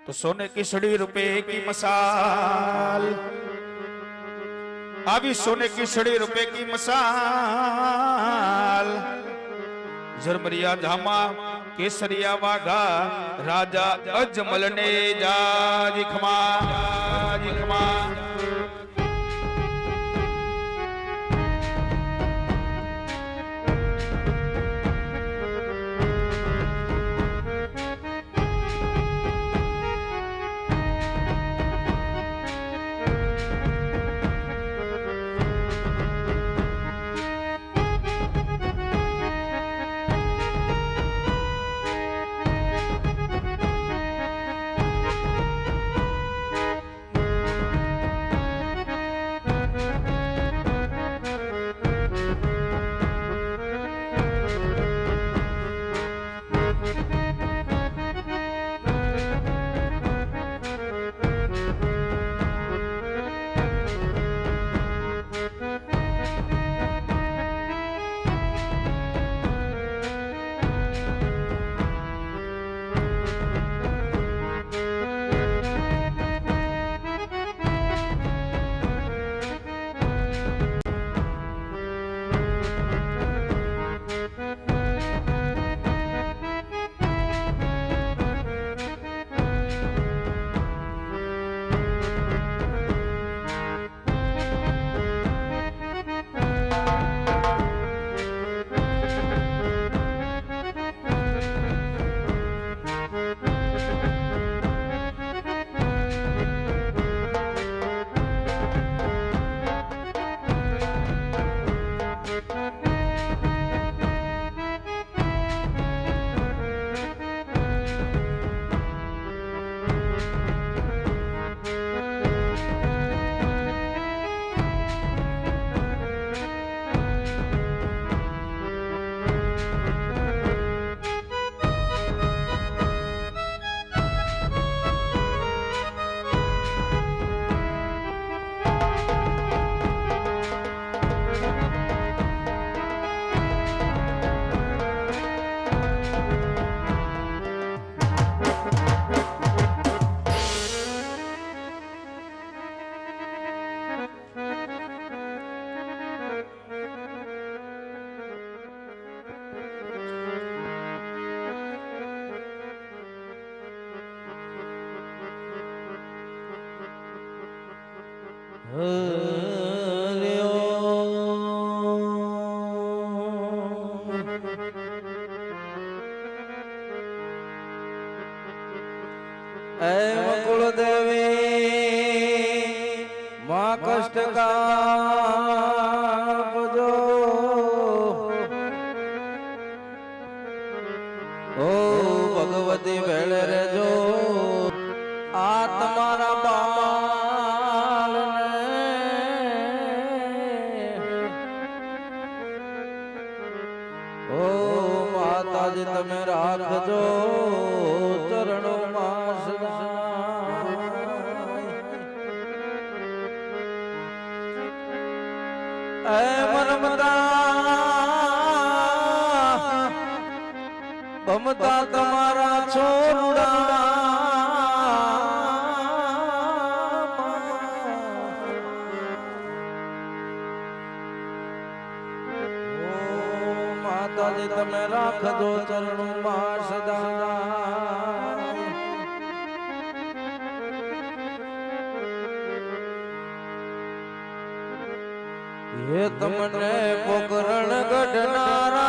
तो सोने की सड़ी रुपए की मसाल, अभी सोने की सड़ी रुपए की मसाल, झरमरिया धामा केसरिया वाघा राजा अजमल ने जाजी खमा खमा। कुल देवी माँ कष्ट का जो ओ भगवती भेड़ रे जो आ तुम्हारा बाल ओ माता जी तमे राखजो चरणों ममता तुम्हारा छोड़ा ओ माता जी तमे राख दो चरणों मां सदा ये तमने पोकरण गढ़नारा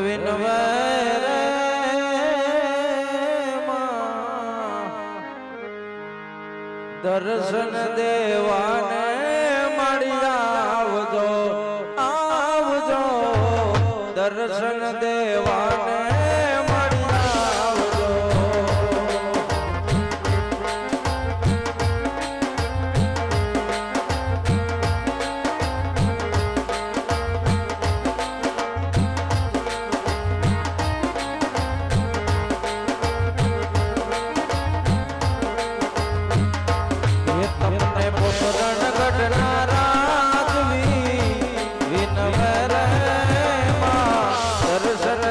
विनवरे दर्शन देवाने मड़िया आवजो आवजो दर्शन देवाने दर्शन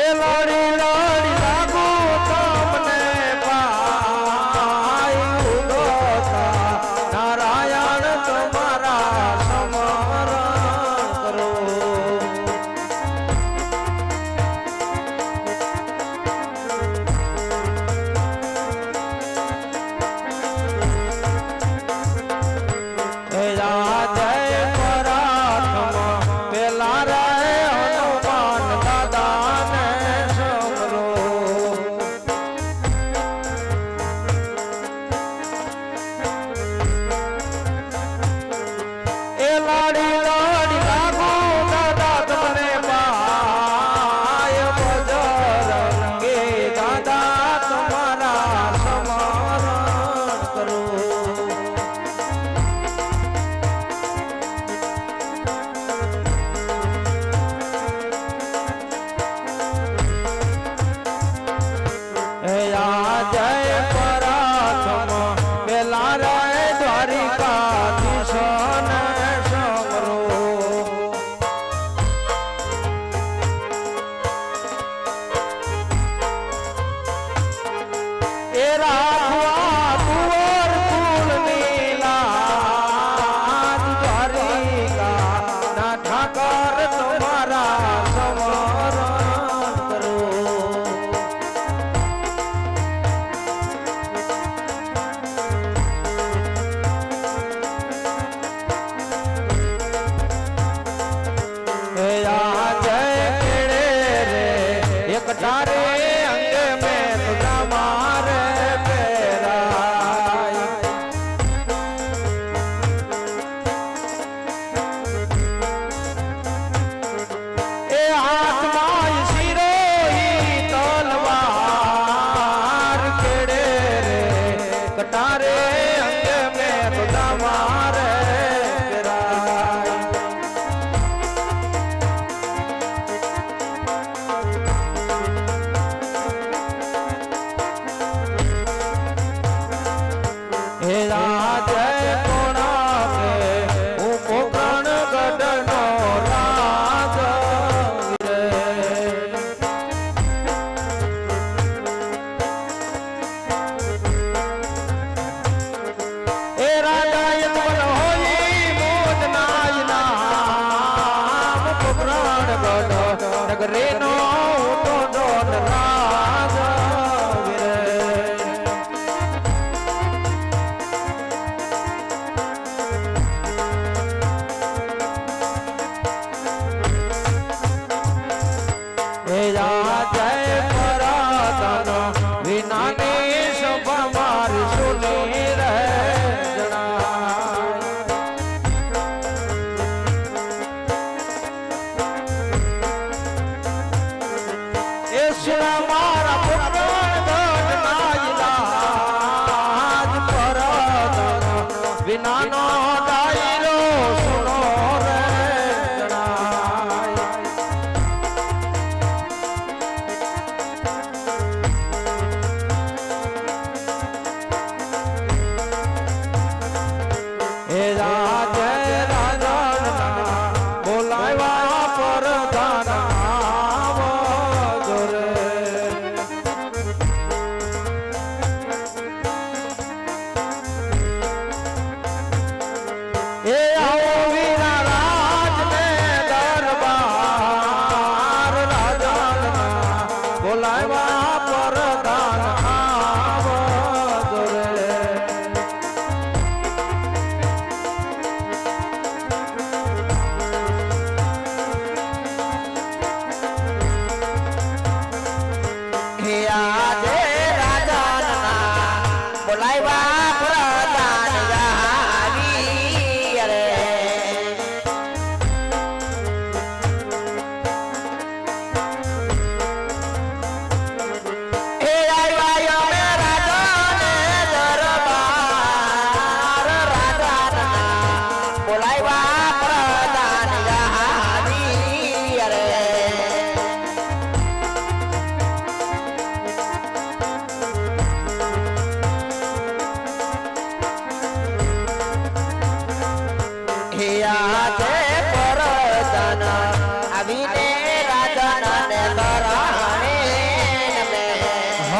એ લોડી લોડી લાગુ તમને પાય ઉગતા નારાયણ તમારા સમરણ કરો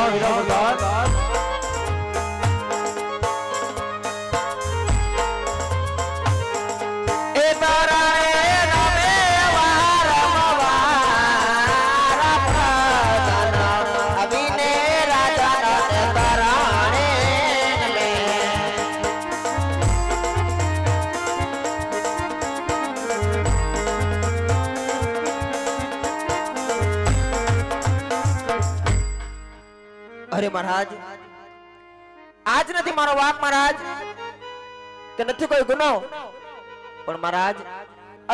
હા વિરામદાસ એ તારા એ નામે વારંવાર પ્રધાન અભિને રાજા ને તરાણે નમે. અરે મહારાજ, આજ નથી મારો વાક મહારાજ, કે નથી કોઈ ગુનો, પણ મહારાજ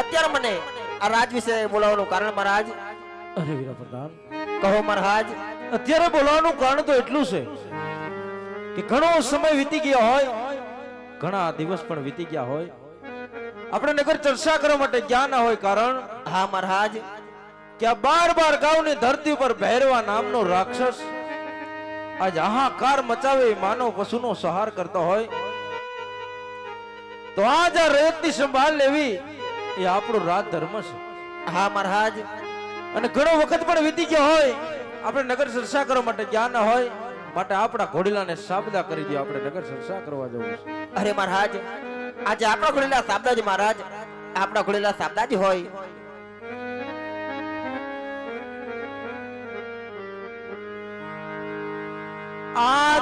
અત્યારે મને આ રાજ વિશે બોલાવવાનું કારણ મહારાજ. અરે વીરા પ્રધાન કહો મહારાજ. અત્યારે બોલાવવાનું કારણ તો એટલું છે કે ઘણો સમય વીતી ગયો હોય, ઘણા દિવસ પણ વીતી ગયા હોય, આપણે નગર ચર્ચા કરવા માટે ગયા ના હોય. કારણ હા મહારાજ, કે આ 12 ગામની ધરતી પર ભૈરવા નામનો રાક્ષસ આજ હાહાકાર મચાવે માનવ પશુનો સંહાર કરતો હોય, તો આજ આ રેતની સંભાળ લેવી એ આપણો રાજ ધર્મ છે. હા મહારાજ, અને ઘણો વખત પણ વીતી ગયો હોય, આપણે નગર ચર્ચા કરવા માટે ગયા ના હોય, માટે આપણા ઘોડીલાને સાબદા કરી દો, આપણે નગર ચર્ચા કરવા જવું છે. અરે મહારાજ, આજે આપણા ઘોડેલા સાબદાજી મહારાજ, આપણા ઘોડેલા સાબદાજી હોય. આ